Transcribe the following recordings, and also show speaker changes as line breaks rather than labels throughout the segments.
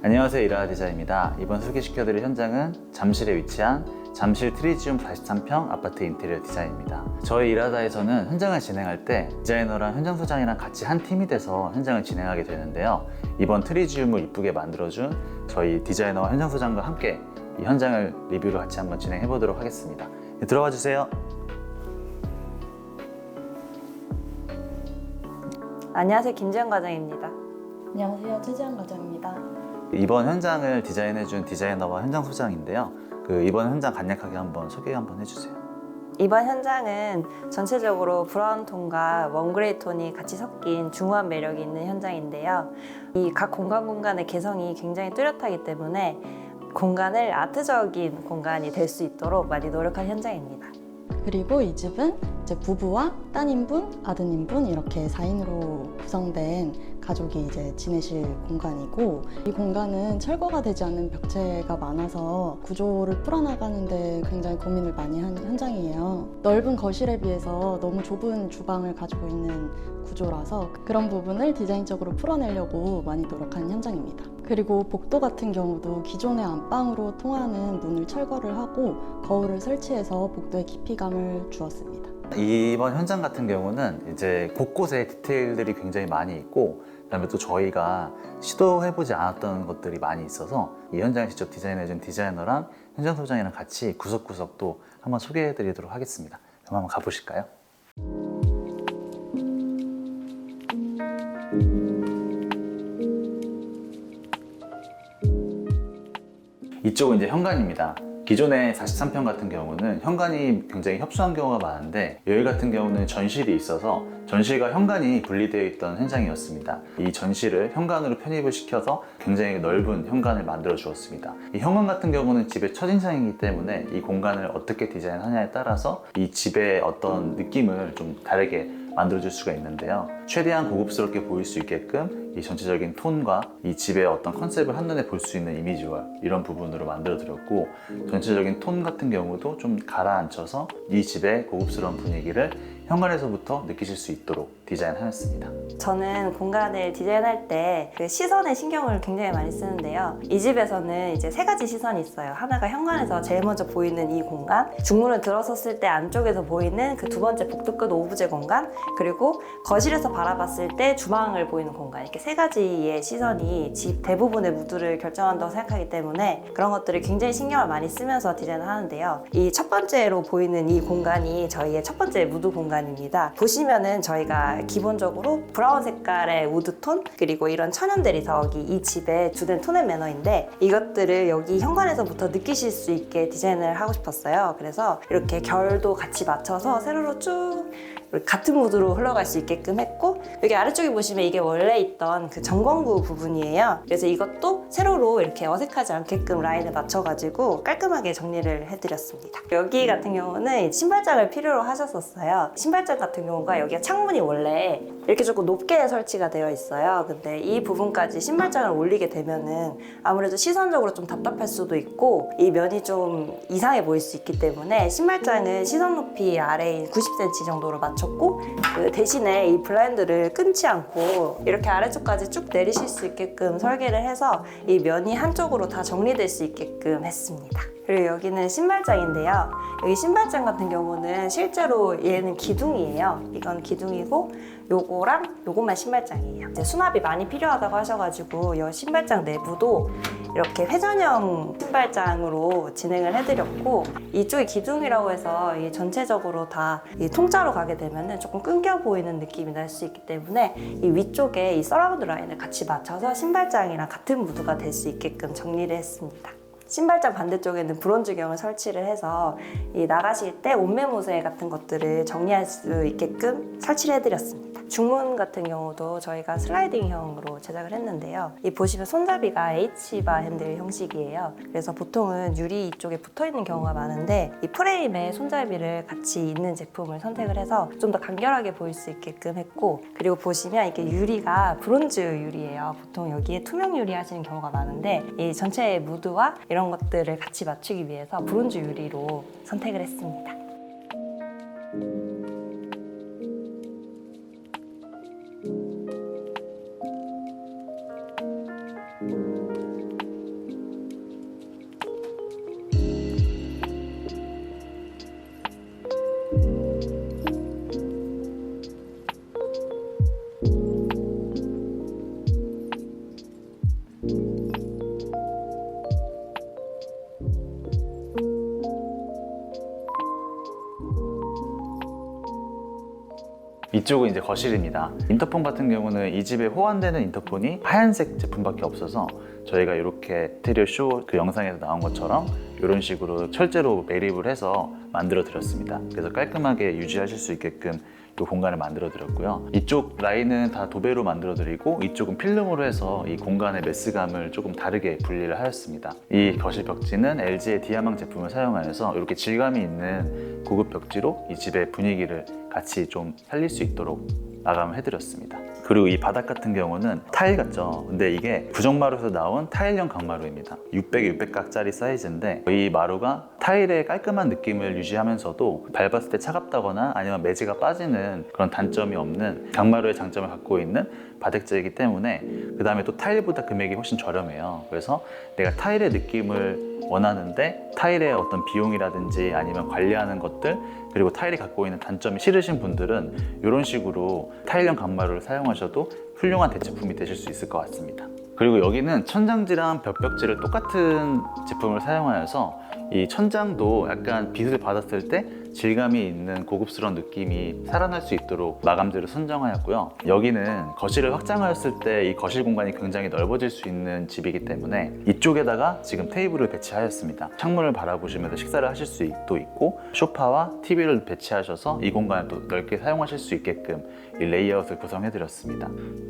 안녕하세요, 이라하 디자인입니다. 이번 소개시켜드릴 현장은 잠실에 위치한 잠실 트리지움 43평 아파트 인테리어 디자인입니다. 저희 이라다에서는 현장을 진행할 때 디자이너랑 현장 소장이랑 같이 한 팀이 돼서 현장을 진행하게 되는데요. 이번 트리지움을 이쁘게 만들어준 저희 디자이너와 현장 소장과 함께 이 현장을 리뷰를 같이 한번 진행해 보도록 하겠습니다. 네, 들어와 주세요.
안녕하세요, 김지연 과장입니다.
안녕하세요, 최지한 과장입니다.
이번 현장을 디자인해준 디자이너와 현장 소장인데요. 이번 현장 간략하게 한번 소개 한번 해주세요.
이번 현장은 전체적으로 브라운 톤과 원 그레이 톤이 같이 섞인 중후한 매력이 있는 현장인데요. 이 각 공간의 개성이 굉장히 뚜렷하기 때문에 공간을 아트적인 공간이 될 수 있도록 많이 노력한 현장입니다.
그리고 이 집은 이제 부부와 따님분, 아드님분 이렇게 4인으로 구성된 가족이 이제 지내실 공간이고, 이 공간은 철거가 되지 않는 벽체가 많아서 구조를 풀어나가는데 굉장히 고민을 많이 한 현장이에요. 넓은 거실에 비해서 너무 좁은 주방을 가지고 있는 구조라서 그런 부분을 디자인적으로 풀어내려고 많이 노력한 현장입니다. 그리고 복도 같은 경우도 기존의 안방으로 통하는 문을 철거를 하고 거울을 설치해서 복도에 깊이감을 주었습니다.
이번 현장 같은 경우는 이제 곳곳에 디테일들이 굉장히 많이 있고, 그다음에 또 저희가 시도해보지 않았던 것들이 많이 있어서 이 현장을 직접 디자인해준 디자이너랑 현장 소장이랑 같이 구석구석 또 한번 소개해드리도록 하겠습니다. 그럼 한번 가보실까요? 이쪽은 이제 현관입니다. 기존의 43평 같은 경우는 현관이 굉장히 협소한 경우가 많은데, 여기 같은 경우는 전실이 있어서 전실과 현관이 분리되어 있던 현장이었습니다. 이 전실을 현관으로 편입을 시켜서 굉장히 넓은 현관을 만들어 주었습니다. 이 현관 같은 경우는 집의 첫인상이기 때문에 이 공간을 어떻게 디자인하냐에 따라서 이 집의 어떤 느낌을 좀 다르게 만들어줄 수가 있는데요. 최대한 고급스럽게 보일 수 있게끔 이 전체적인 톤과 이 집의 어떤 컨셉을 한눈에 볼 수 있는 이미지와 이런 부분으로 만들어 드렸고, 전체적인 톤 같은 경우도 좀 가라앉혀서 이 집의 고급스러운 분위기를 현관에서부터 느끼실 수 있도록 디자인하였습니다.
저는 공간을 디자인할 때 그 시선에 신경을 굉장히 많이 쓰는데요. 이 집에서는 이제 세 가지 시선이 있어요. 하나가 현관에서 제일 먼저 보이는 이 공간, 중문을 들어섰을 때 안쪽에서 보이는 그 두 번째 복도 끝 오브제 공간, 그리고 거실에서 바라봤을 때 주방을 보이는 공간, 이렇게 세 가지의 시선이 집 대부분의 무드를 결정한다고 생각하기 때문에 그런 것들을 굉장히 신경을 많이 쓰면서 디자인을 하는데요. 이 첫 번째로 보이는 이 공간이 저희의 첫 번째 무드 공간입니다. 보시면은 저희가 기본적으로 브라운 색깔의 우드톤, 그리고 이런 천연 대리석이 이 집의 주된 톤 앤 매너인데, 이것들을 여기 현관에서부터 느끼실 수 있게 디자인을 하고 싶었어요. 그래서 이렇게 결도 같이 맞춰서 세로로 쭉 같은 무드로 흘러갈 수 있게끔 했고, 여기 아래쪽에 보시면 이게 원래 있던 그 전광구 부분이에요. 그래서 이것도 세로로 이렇게 어색하지 않게끔 라인을 맞춰가지고 깔끔하게 정리를 해드렸습니다. 여기 같은 경우는 신발장을 필요로 하셨었어요. 신발장 같은 경우가 여기가 창문이 원래 이렇게 조금 높게 설치가 되어 있어요. 근데 이 부분까지 신발장을 올리게 되면은 아무래도 시선적으로 좀 답답할 수도 있고 이 면이 좀 이상해 보일 수 있기 때문에 신발장은 시선 높이 아래인 90cm 정도로 맞췄고, 그 대신에 이 블라인드를 끊지 않고 이렇게 아래쪽까지 쭉 내리실 수 있게끔 설계를 해서 이 면이 한쪽으로 다 정리될 수 있게끔 했습니다. 그리고 여기는 신발장인데요. 여기 신발장 같은 경우는 실제로 얘는 기둥이에요. 이건 기둥이고 요거랑 요것만 신발장이에요. 이제 수납이 많이 필요하다고 하셔가지고 이 신발장 내부도 이렇게 회전형 신발장으로 진행을 해드렸고, 이쪽이 기둥이라고 해서 이 전체적으로 다 이 통짜로 가게 되면 조금 끊겨 보이는 느낌이 날 수 있기 때문에 이 위쪽에 이 서라운드 라인을 같이 맞춰서 신발장이랑 같은 무드가 될 수 있게끔 정리를 했습니다. 신발장 반대쪽에는 브론즈경을 설치를 해서 이 나가실 때 옷매무새 같은 것들을 정리할 수 있게끔 설치를 해드렸습니다. 중문 같은 경우도 저희가 슬라이딩형으로 제작을 했는데요. 이 보시면 손잡이가 H바 핸들 형식이에요. 그래서 보통은 유리 이쪽에 붙어있는 경우가 많은데 이 프레임에 손잡이를 같이 있는 제품을 선택을 해서 좀 더 간결하게 보일 수 있게끔 했고, 그리고 보시면 이게 유리가 브론즈 유리예요. 보통 여기에 투명 유리 하시는 경우가 많은데 이 전체의 무드와 이런 것들을 같이 맞추기 위해서 브론즈 유리로 선택을 했습니다.
이쪽은 이제 거실입니다. 인터폰 같은 경우는 이 집에 호환되는 인터폰이 하얀색 제품밖에 없어서 저희가 이렇게 인테리어 쇼 그 영상에서 나온 것처럼 이런 식으로 철제로 매립을 해서 만들어 드렸습니다. 그래서 깔끔하게 유지하실 수 있게끔 이 공간을 만들어 드렸고요. 이쪽 라인은 다 도배로 만들어 드리고 이쪽은 필름으로 해서 이 공간의 메스감을 조금 다르게 분리를 하였습니다. 이 거실 벽지는 LG의 디아망 제품을 사용하여서 이렇게 질감이 있는 고급 벽지로 이 집의 분위기를 같이 좀 살릴 수 있도록 마감을 해드렸습니다. 그리고 이 바닥 같은 경우는 타일 같죠. 근데 이게 부정마루에서 나온 타일형 강마루입니다. 600각짜리 사이즈인데 이 마루가 타일의 깔끔한 느낌을 유지하면서도 밟았을 때 차갑다거나 아니면 매지가 빠지는 그런 단점이 없는 강마루의 장점을 갖고 있는 바닥재이기 때문에 그 다음에 또 타일보다 금액이 훨씬 저렴해요. 그래서 내가 타일의 느낌을 원하는데 타일의 어떤 비용이라든지 아니면 관리하는 것들 그리고 타일이 갖고 있는 단점이 싫으신 분들은 이런 식으로 타일형 강마루를 사용하셔도 훌륭한 대체품이 되실 수 있을 것 같습니다. 그리고 여기는 천장지랑 벽벽지를 똑같은 제품을 사용하여서 이 천장도 약간 빛을 받았을 때 질감이 있는 고급스러운 느낌이 살아날 수 있도록 마감재를 선정하였고요. 여기는 거실을 확장하였을 때 이 거실 공간이 굉장히 넓어질 수 있는 집이기 때문에 이쪽에다가 지금 테이블을 배치하였습니다. 창문을 바라보시면서 식사를 하실 수도 있고 소파와 TV를 배치하셔서 이 공간을 또 넓게 사용하실 수 있게끔 이 레이아웃을 구성해 드렸습니다.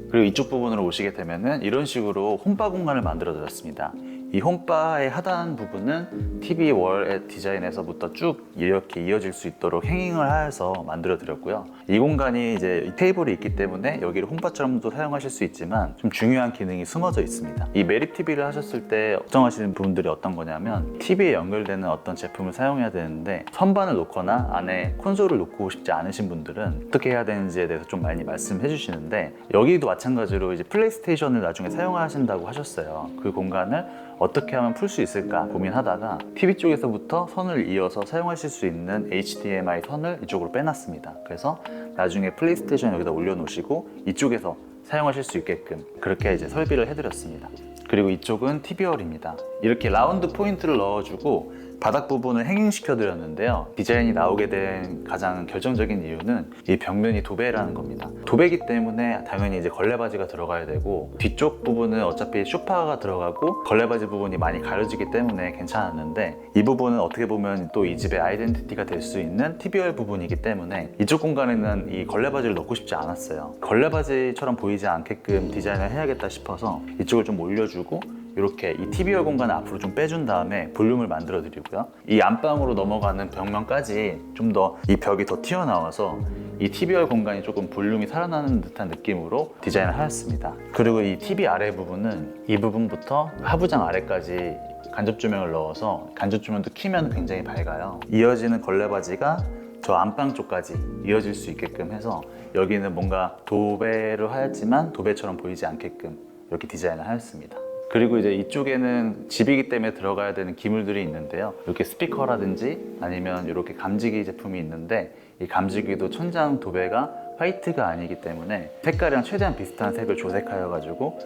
그리고 이쪽 부분으로 오시게 되면은 이런 식으로 홈바 공간을 만들어 드렸습니다. 이 홈바의 하단 부분은 TV 월의 디자인에서부터 쭉 이렇게 이어질 수 있도록 행잉을 하여서 만들어 드렸고요. 이 공간이 이제 테이블이 있기 때문에 여기를 홈바처럼도 사용하실 수 있지만 좀 중요한 기능이 숨어져 있습니다. 이 매립 TV를 하셨을 때 걱정하시는 부분들이 어떤 거냐면 TV에 연결되는 어떤 제품을 사용해야 되는데 선반을 놓거나 안에 콘솔을 놓고 싶지 않으신 분들은 어떻게 해야 되는지에 대해서 좀 많이 말씀해 주시는데 여기도 마찬가지로 이제 플레이스테이션을 나중에 사용하신다고 하셨어요. 그 공간을 어떻게 하면 풀 수 있을까 고민하다가 TV 쪽에서부터 선을 이어서 사용하실 수 있는 HDMI 선을 이쪽으로 빼놨습니다. 그래서 나중에 플레이스테이션 여기다 올려놓으시고 이쪽에서 사용하실 수 있게끔 그렇게 이제 설비를 해드렸습니다. 그리고 이쪽은 TV홀입니다. 이렇게 라운드 포인트를 넣어주고 바닥 부분을 행잉시켜 드렸는데요. 디자인이 나오게 된 가장 결정적인 이유는 이 벽면이 도배라는 겁니다. 도배기 때문에 당연히 이제 걸레바지가 들어가야 되고 뒤쪽 부분은 어차피 소파가 들어가고 걸레바지 부분이 많이 가려지기 때문에 괜찮았는데 이 부분은 어떻게 보면 또 이 집의 아이덴티티가 될 수 있는 TV홀 부분이기 때문에 이쪽 공간에는 이 걸레바지를 넣고 싶지 않았어요. 걸레바지처럼 보이지 않게끔 디자인을 해야겠다 싶어서 이쪽을 좀 올려주고 이렇게 이 TV홀 공간을 앞으로 좀 빼준 다음에 볼륨을 만들어 드리고요. 이 안방으로 넘어가는 벽면까지 좀 더 이 벽이 더 튀어나와서 이 TV홀 공간이 조금 볼륨이 살아나는 듯한 느낌으로 디자인을 하였습니다. 그리고 이 TV 아래 부분은 이 부분부터 하부장 아래까지 간접 조명을 넣어서 간접 조명도 켜면 굉장히 밝아요. 이어지는 걸레바지가 저 안방 쪽까지 이어질 수 있게끔 해서 여기는 뭔가 도배를 하였지만 도배처럼 보이지 않게끔 이렇게 디자인을 하였습니다. 그리고 이제 이쪽에는 집이기 때문에 들어가야 되는 기물들이 있는데요. 이렇게 스피커라든지 아니면 이렇게 감지기 제품이 있는데 이 감지기도 천장 도배가 화이트가 아니기 때문에 색깔이랑 최대한 비슷한 색을 조색하여 가지고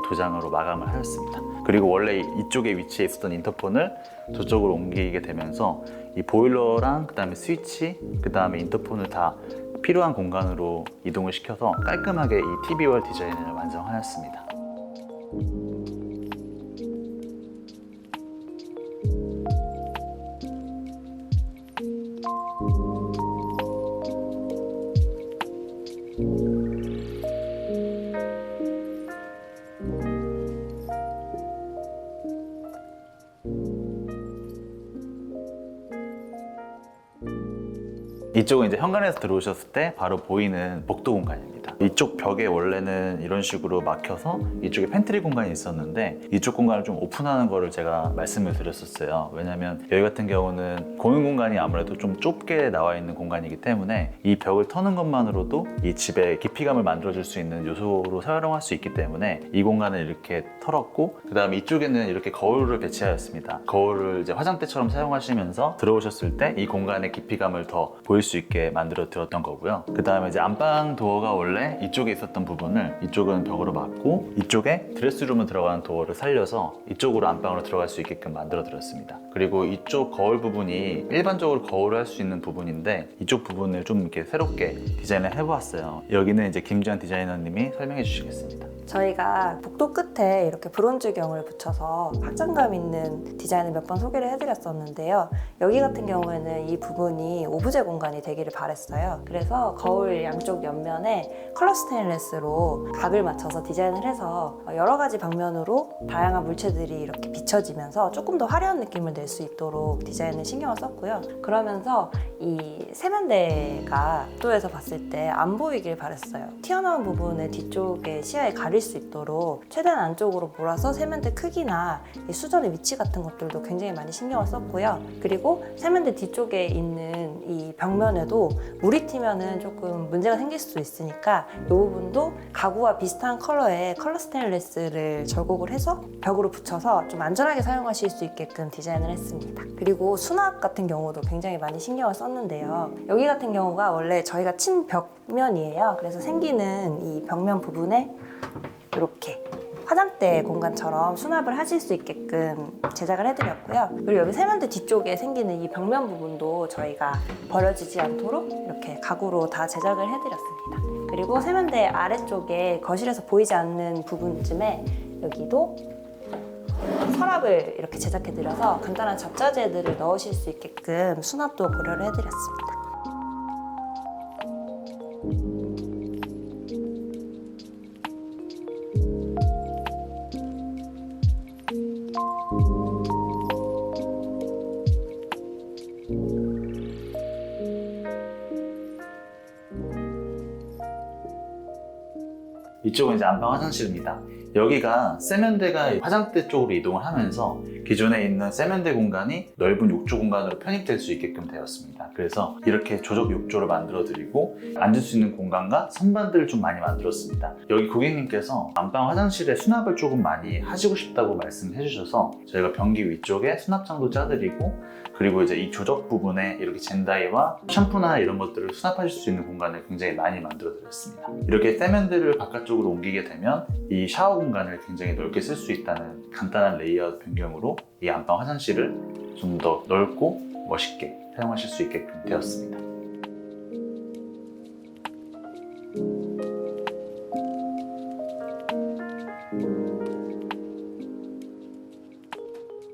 도장으로 마감을 하였습니다. 그리고 원래 이쪽에 위치해 있었던 인터폰을 저쪽으로 옮기게 되면서 이 보일러랑 그 다음에 스위치 그 다음에 인터폰을 다 필요한 공간으로 이동을 시켜서 깔끔하게 이 TV홀 디자인을 완성하였습니다. 이쪽은 이제 현관에서 들어오셨을 때 바로 보이는 복도 공간입니다. 이쪽 벽에 원래는 이런 식으로 막혀서 이쪽에 팬트리 공간이 있었는데 이쪽 공간을 좀 오픈하는 거를 제가 말씀을 드렸었어요. 왜냐면 여기 같은 경우는 공용 공간이 아무래도 좀 좁게 나와 있는 공간이기 때문에 이 벽을 터는 것만으로도 이 집의 깊이감을 만들어줄 수 있는 요소로 사용할 수 있기 때문에 이 공간을 이렇게 털었고 그 다음에 이쪽에는 이렇게 거울을 배치하였습니다. 거울을 이제 화장대처럼 사용하시면서 들어오셨을 때 이 공간의 깊이감을 더 보일 수 있게 만들어 드렸던 거고요. 그 다음에 이제 안방 도어가 원래 원래 이쪽에 있었던 부분을 이쪽은 벽으로 막고 이쪽에 드레스룸으로 들어가는 도어를 살려서 이쪽으로 안방으로 들어갈 수 있게끔 만들어 드렸습니다. 그리고 이쪽 거울 부분이 일반적으로 거울을 할 수 있는 부분인데 이쪽 부분을 좀 이렇게 새롭게 디자인을 해보았어요. 여기는 이제 김지현 디자이너님이 설명해 주시겠습니다.
저희가 복도 끝에 이렇게 브론즈경을 붙여서 확장감 있는 디자인을 몇 번 소개를 해드렸었는데요. 여기 같은 경우에는 이 부분이 오브제 공간이 되기를 바랬어요. 그래서 거울 양쪽 옆면에 컬러 스테인레스로 각을 맞춰서 디자인을 해서 여러 가지 방면으로 다양한 물체들이 이렇게 비춰지면서 조금 더 화려한 느낌을 낼 수 있도록 디자인을 신경을 썼고요. 그러면서 이 세면대가 복도에서 봤을 때 안 보이길 바랬어요. 튀어나온 부분을 뒤쪽에 시야에 가릴 수 있도록 최대한 안쪽으로 몰아서 세면대 크기나 이 수전의 위치 같은 것들도 굉장히 많이 신경을 썼고요. 그리고 세면대 뒤쪽에 있는 이 벽면에도 물이 튀면은 조금 문제가 생길 수도 있으니까 이 부분도 가구와 비슷한 컬러의 컬러 스테인리스를 절곡을 해서 벽으로 붙여서 좀 안전하게 사용하실 수 있게끔 디자인을 했습니다. 그리고 수납 같은 경우도 굉장히 많이 신경을 썼는데요. 여기 같은 경우가 원래 저희가 친 벽면이에요. 그래서 생기는 이 벽면 부분에 이렇게 화장대 공간처럼 수납을 하실 수 있게끔 제작을 해드렸고요. 그리고 여기 세면대 뒤쪽에 생기는 이 벽면 부분도 저희가 버려지지 않도록 이렇게 가구로 다 제작을 해드렸습니다. 그리고 세면대 아래쪽에 거실에서 보이지 않는 부분쯤에 여기도 서랍을 이렇게 제작해드려서 간단한 잡자재들을 넣으실 수 있게끔 수납도 고려를 해드렸습니다.
이쪽은 이제 안방 화장실입니다. 여기가 세면대가 화장대 쪽으로 이동을 하면서 기존에 있는 세면대 공간이 넓은 욕조 공간으로 편입될 수 있게끔 되었습니다. 그래서 이렇게 조적 욕조를 만들어 드리고 앉을 수 있는 공간과 선반들을 좀 많이 만들었습니다. 여기 고객님께서 안방 화장실에 수납을 조금 많이 하시고 싶다고 말씀해 주셔서 저희가 변기 위쪽에 수납장도 짜드리고 그리고 이제 이 조적 부분에 이렇게 젠다이와 샴푸나 이런 것들을 수납하실 수 있는 공간을 굉장히 많이 만들어 드렸습니다. 이렇게 세면대를 바깥쪽으로 옮기게 되면 이 샤워 공간을 굉장히 넓게 쓸 수 있다는 간단한 레이아웃 변경으로 이 안방 화장실을 좀 더 넓고 멋있게 사용하실 수 있게끔 되었습니다.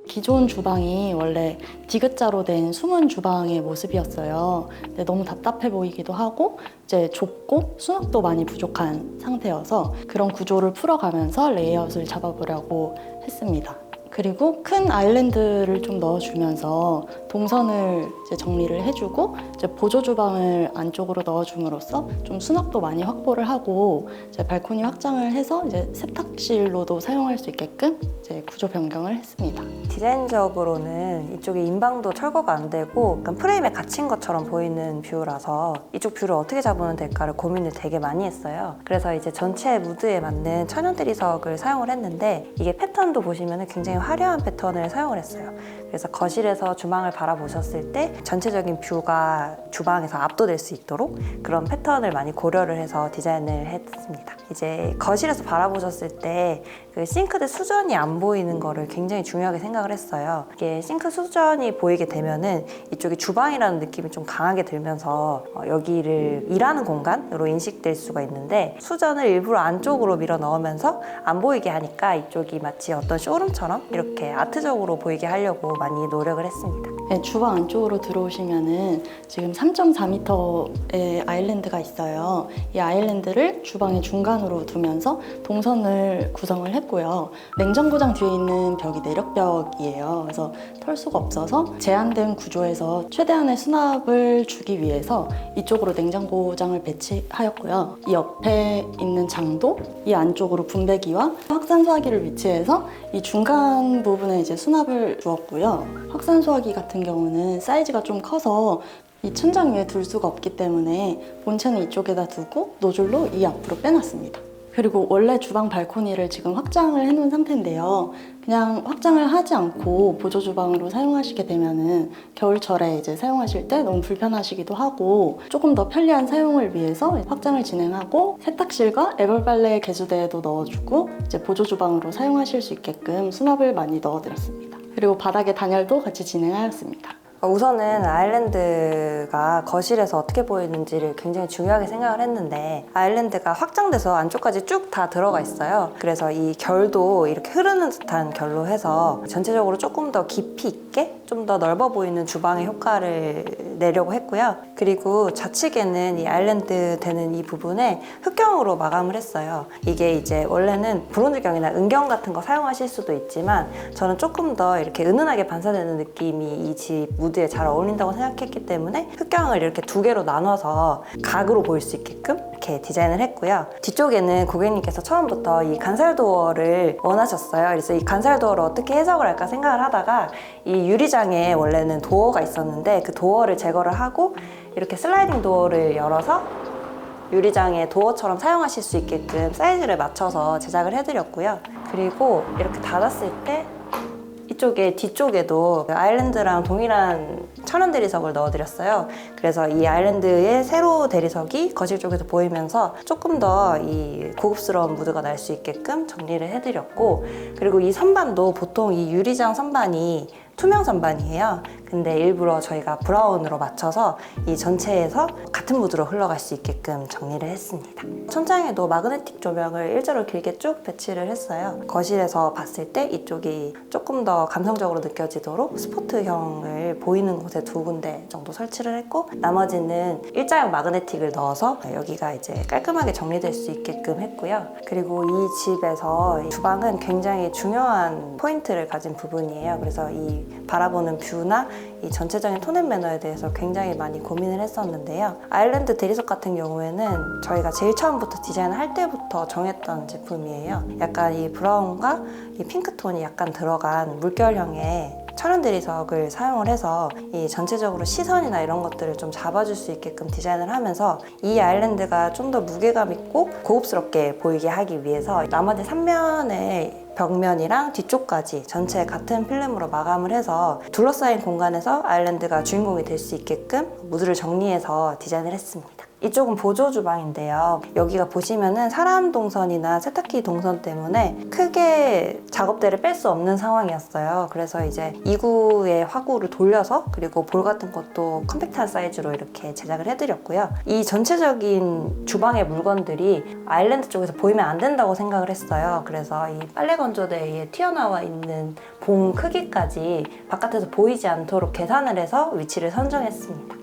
기존 주방이 원래 디귿자로 된 숨은 주방의 모습이었어요. 근데 너무 답답해 보이기도 하고 이제 좁고 수납도 많이 부족한 상태여서 그런 구조를 풀어가면서 레이아웃을 잡아보려고 했습니다. 그리고 큰 아일랜드를 좀 넣어주면서 동선을 이제 정리를 해주고 이제 보조 주방을 안쪽으로 넣어줌으로써 좀 수납도 많이 확보를 하고 이제 발코니 확장을 해서 이제 세탁실로도 사용할 수 있게끔 이제 구조 변경을 했습니다.
디자인적으로는 이쪽에 인방도 철거가 안 되고 약간 프레임에 갇힌 것처럼 보이는 뷰라서 이쪽 뷰를 어떻게 잡으면 될까를 고민을 되게 많이 했어요. 그래서 이제 전체 무드에 맞는 천연 대리석을 사용을 했는데 이게 패턴도 보시면 굉장히 화려한 패턴을 사용을 했어요. 그래서 거실에서 주방을 바라보셨을 때 전체적인 뷰가 주방에서 압도될 수 있도록 그런 패턴을 많이 고려를 해서 디자인을 했습니다. 이제 거실에서 바라보셨을 때 그 싱크대 수전이 안 보이는 거를 굉장히 중요하게 생각을 했어요. 이게 싱크 수전이 보이게 되면은 이쪽이 주방이라는 느낌이 좀 강하게 들면서 여기를 일하는 공간으로 인식될 수가 있는데 수전을 일부러 안쪽으로 밀어 넣으면서 안 보이게 하니까 이쪽이 마치 어떤 쇼룸처럼 이렇게 아트적으로 보이게 하려고 많이 노력을 했습니다.
네, 주방 안쪽으로 들어오시면은 지금 3.4m의 아일랜드가 있어요. 이 아일랜드를 주방의 중간으로 두면서 동선을 구성을 했고요. 냉장고장 뒤에 있는 벽이 내력벽이에요. 그래서 털 수가 없어서 제한된 구조에서 최대한의 수납을 주기 위해서 이쪽으로 냉장고장을 배치하였고요. 이 옆에 있는 장도 이 안쪽으로 분배기와 확산소화기를 위치해서 이 중간 부분에 이제 수납을 주었고요. 확산소화기 같은 경우는 사이즈가 좀 커서 이 천장 위에 둘 수가 없기 때문에 본체는 이쪽에다 두고 노즐로 이 앞으로 빼놨습니다. 그리고 원래 주방 발코니를 지금 확장을 해놓은 상태인데요. 그냥 확장을 하지 않고 보조 주방으로 사용하시게 되면은 겨울철에 이제 사용하실 때 너무 불편하시기도 하고 조금 더 편리한 사용을 위해서 확장을 진행하고 세탁실과 애벌 빨래 개수대에도 넣어주고 이제 보조 주방으로 사용하실 수 있게끔 수납을 많이 넣어드렸습니다. 그리고 바닥에 단열도 같이 진행하였습니다.
우선은 아일랜드가 거실에서 어떻게 보이는지를 굉장히 중요하게 생각을 했는데 아일랜드가 확장돼서 안쪽까지 쭉 다 들어가 있어요. 그래서 이 결도 이렇게 흐르는 듯한 결로 해서 전체적으로 조금 더 깊이 있게 좀 더 넓어 보이는 주방의 효과를 내려고 했고요. 그리고 좌측에는 이 아일랜드 되는 이 부분에 흑경으로 마감을 했어요. 이게 이제 원래는 브론즈경이나 은경 같은 거 사용하실 수도 있지만 저는 조금 더 이렇게 은은하게 반사되는 느낌이 이 집 무드에 잘 어울린다고 생각했기 때문에 흑경을 이렇게 두 개로 나눠서 각으로 보일 수 있게끔 이렇게 디자인을 했고요. 뒤쪽에는 고객님께서 처음부터 이 간살도어를 원하셨어요. 그래서 이 간살도어를 어떻게 해석을 할까 생각을 하다가 이 유리장에 원래는 도어가 있었는데 그 도어를 제거를 하고 이렇게 슬라이딩 도어를 열어서 유리장에 도어처럼 사용하실 수 있게끔 사이즈를 맞춰서 제작을 해드렸고요. 그리고 이렇게 닫았을 때 이쪽에 뒤쪽에도 아일랜드랑 동일한 천연 대리석을 넣어드렸어요. 그래서 이 아일랜드의 세로 대리석이 거실 쪽에서 보이면서 조금 더 이 고급스러운 무드가 날 수 있게끔 정리를 해드렸고, 그리고 이 선반도 보통 이 유리장 선반이 투명 선반이에요. 근데 일부러 저희가 브라운으로 맞춰서 이 전체에서 같은 무드로 흘러갈 수 있게끔 정리를 했습니다. 천장에도 마그네틱 조명을 일자로 길게 쭉 배치를 했어요. 거실에서 봤을 때 이쪽이 조금 더 감성적으로 느껴지도록 스포트형을 보이는 곳에 두 군데 정도 설치를 했고, 나머지는 일자형 마그네틱을 넣어서 여기가 이제 깔끔하게 정리될 수 있게끔 했고요. 그리고 이 집에서 주방은 굉장히 중요한 포인트를 가진 부분이에요. 그래서 이 바라보는 뷰나 이 전체적인 톤앤 매너에 대해서 굉장히 많이 고민을 했었는데요. 아일랜드 대리석 같은 경우에는 저희가 제일 처음부터 디자인을 할 때부터 정했던 제품이에요. 약간 이 브라운과 이 핑크톤이 약간 들어간 물결형의 천연 대리석을 사용을 해서 이 전체적으로 시선이나 이런 것들을 좀 잡아줄 수 있게끔 디자인을 하면서 이 아일랜드가 좀 더 무게감 있고 고급스럽게 보이게 하기 위해서 나머지 3면의 벽면이랑 뒤쪽까지 전체 같은 필름으로 마감을 해서 둘러싸인 공간에서 아일랜드가 주인공이 될 수 있게끔 무드를 정리해서 디자인을 했습니다. 이쪽은 보조 주방인데요. 여기가 보시면은 사람 동선이나 세탁기 동선 때문에 크게 작업대를 뺄 수 없는 상황이었어요. 그래서 이제 2구의 화구를 돌려서, 그리고 볼 같은 것도 컴팩트한 사이즈로 이렇게 제작을 해드렸고요. 이 전체적인 주방의 물건들이 아일랜드 쪽에서 보이면 안 된다고 생각을 했어요. 그래서 이 빨래 건조대에 튀어나와 있는 봉 크기까지 바깥에서 보이지 않도록 계산을 해서 위치를 선정했습니다.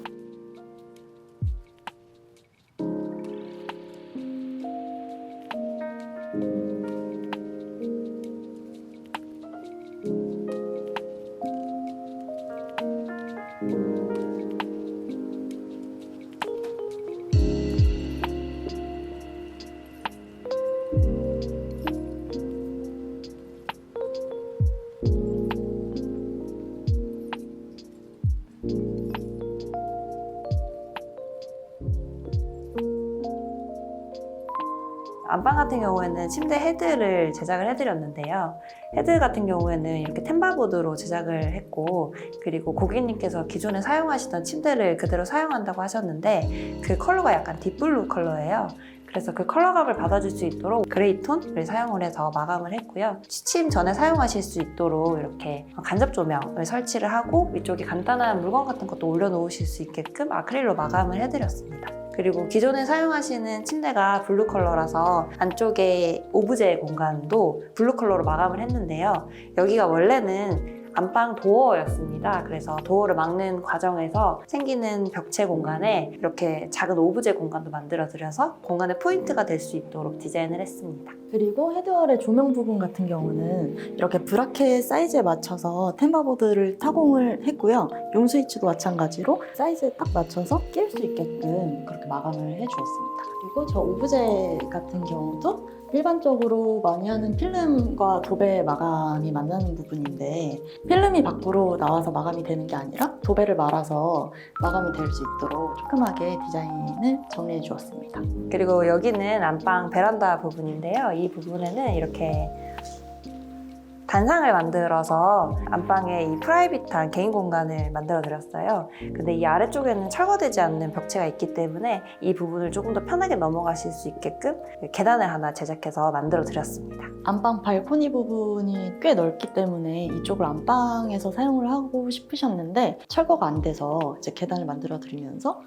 안방 같은 경우에는 침대 헤드를 제작을 해드렸는데요. 헤드 같은 경우에는 이렇게 템바보드로 제작을 했고, 그리고 고객님께서 기존에 사용하시던 침대를 그대로 사용한다고 하셨는데 그 컬러가 약간 딥블루 컬러예요. 그래서 그 컬러감을 받아줄 수 있도록 그레이 톤을 사용을 해서 마감을 했고요. 취침 전에 사용하실 수 있도록 이렇게 간접 조명을 설치를 하고 위쪽에 간단한 물건 같은 것도 올려놓으실 수 있게끔 아크릴로 마감을 해드렸습니다. 그리고 기존에 사용하시는 침대가 블루 컬러라서 안쪽에 오브제 공간도 블루 컬러로 마감을 했는데요. 여기가 원래는 안방 도어였습니다. 그래서 도어를 막는 과정에서 생기는 벽체 공간에 이렇게 작은 오브제 공간도 만들어드려서 공간의 포인트가 될 수 있도록 디자인을 했습니다.
그리고 헤드월의 조명 부분 같은 경우는 이렇게 브라켓 사이즈에 맞춰서 템바보드를 타공을 했고요. 용 스위치도 마찬가지로 사이즈에 딱 맞춰서 낄 수 있게끔 그렇게 마감을 해주었습니다. 그리고 저 오브제 같은 경우도 일반적으로 많이 하는 필름과 도배 마감이 만나는 부분인데 필름이 밖으로 나와서 마감이 되는 게 아니라 도배를 말아서 마감이 될 수 있도록 조그맣게 디자인을 정리해 주었습니다.
그리고 여기는 안방 베란다 부분인데요. 이 부분에는 이렇게 단상을 만들어서 안방에 이 프라이빗한 개인 공간을 만들어 드렸어요. 근데 이 아래쪽에는 철거되지 않는 벽체가 있기 때문에 이 부분을 조금 더 편하게 넘어가실 수 있게끔 계단을 하나 제작해서 만들어 드렸습니다.
안방 발코니 부분이 꽤 넓기 때문에 이쪽을 안방에서 사용을 하고 싶으셨는데 철거가 안 돼서 이제 계단을 만들어 드리면서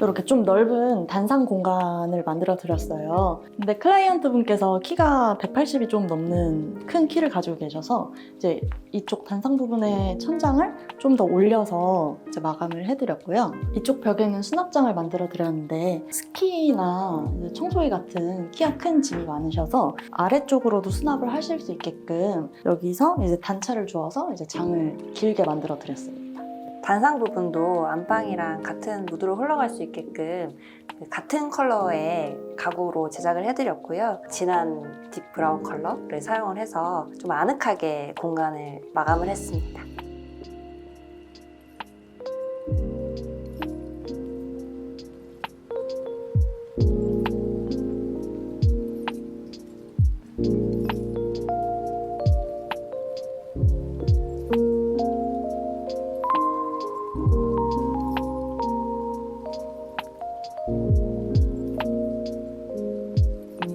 이렇게 좀 넓은 단상 공간을 만들어 드렸어요. 근데 클라이언트 분께서 키가 180이 좀 넘는 큰 키를 가지고 계셔서 이제 이쪽 단상 부분의 천장을 좀 더 올려서 이제 마감을 해드렸고요. 이쪽 벽에는 수납장을 만들어 드렸는데 스키나 이제 청소기 같은 키가 큰 짐이 많으셔서 아래쪽으로도 수납을 하실 수 있게끔 여기서 이제 단차를 주어서 이제 장을 길게 만들어 드렸습니다.
단상 부분도 안방이랑 같은 무드로 흘러갈 수 있게끔 같은 컬러의 가구로 제작을 해드렸고요. 진한 딥 브라운 컬러를 사용을 해서 좀 아늑하게 공간을 마감을 했습니다.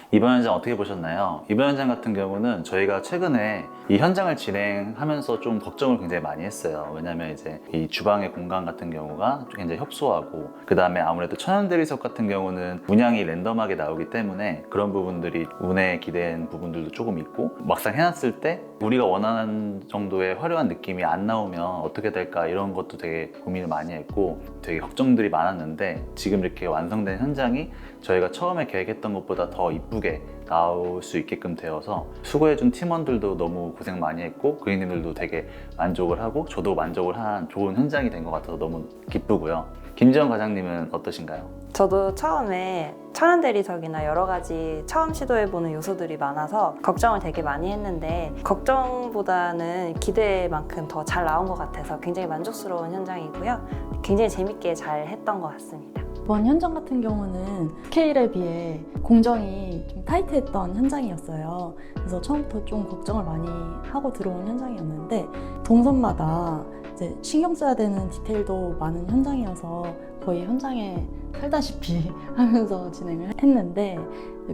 이번 현장 어떻게 보셨나요? 이번 현장 같은 경우는 저희가 최근에 이 현장을 진행하면서 좀 걱정을 굉장히 많이 했어요. 왜냐면 이제 이 주방의 공간 같은 경우가 굉장히 협소하고, 그 다음에 아무래도 천연대리석 같은 경우는 문양이 랜덤하게 나오기 때문에 그런 부분들이 운에 기댄 부분들도 조금 있고, 막상 해놨을 때 우리가 원하는 정도의 화려한 느낌이 안 나오면 어떻게 될까, 이런 것도 되게 고민을 많이 했고 되게 걱정들이 많았는데, 지금 이렇게 완성된 현장이 저희가 처음에 계획했던 것보다 더 이쁘게 나올 수 있게끔 되어서 수고해준 팀원들도 너무 고생 많이 했고 고객님들도 되게 만족을 하고 저도 만족을 한 좋은 현장이 된 것 같아서 너무 기쁘고요. 김지원 과장님은 어떠신가요?
저도 처음에 천연대리석이나 여러 가지 처음 시도해보는 요소들이 많아서 걱정을 되게 많이 했는데 걱정보다는 기대만큼 더 잘 나온 것 같아서 굉장히 만족스러운 현장이고요. 굉장히 재밌게 잘 했던 것 같습니다.
이번 현장 같은 경우는 스케일에 비해 공정이 좀 타이트했던 현장이었어요. 그래서 처음부터 좀 걱정을 많이 하고 들어온 현장이었는데 동선마다 이제 신경 써야 되는 디테일도 많은 현장이어서 거의 현장에 살다시피 하면서 진행을 했는데,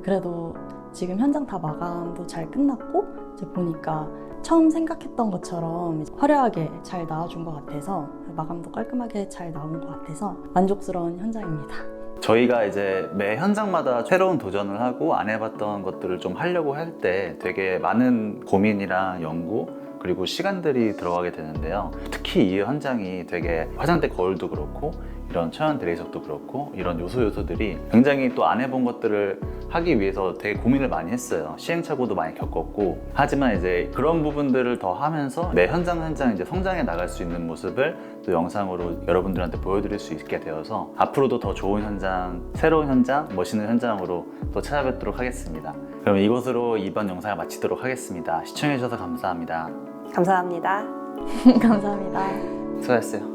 그래도 지금 현장 다 마감도 잘 끝났고 이제 보니까 처음 생각했던 것처럼 화려하게 잘 나와준 것 같아서, 마감도 깔끔하게 잘 나온 것 같아서 만족스러운 현장입니다.
저희가 이제 매 현장마다 새로운 도전을 하고 안 해봤던 것들을 좀 하려고 할 때 되게 많은 고민이랑 연구 그리고 시간들이 들어가게 되는데요. 특히 이 현장이 되게 화장대 거울도 그렇고 이런 천연 대리석도 그렇고 이런 요소들이 굉장히 또 안 해본 것들을 하기 위해서 되게 고민을 많이 했어요. 시행착오도 많이 겪었고, 하지만 이제 그런 부분들을 더 하면서 매 현장 이제 성장해 나갈 수 있는 모습을 또 영상으로 여러분들한테 보여드릴 수 있게 되어서 앞으로도 더 좋은 현장, 새로운 현장, 멋있는 현장으로 또 찾아뵙도록 하겠습니다. 그럼 이것으로 이번 영상을 마치도록 하겠습니다. 시청해주셔서 감사합니다.
감사합니다.
감사합니다.
수고하셨어요.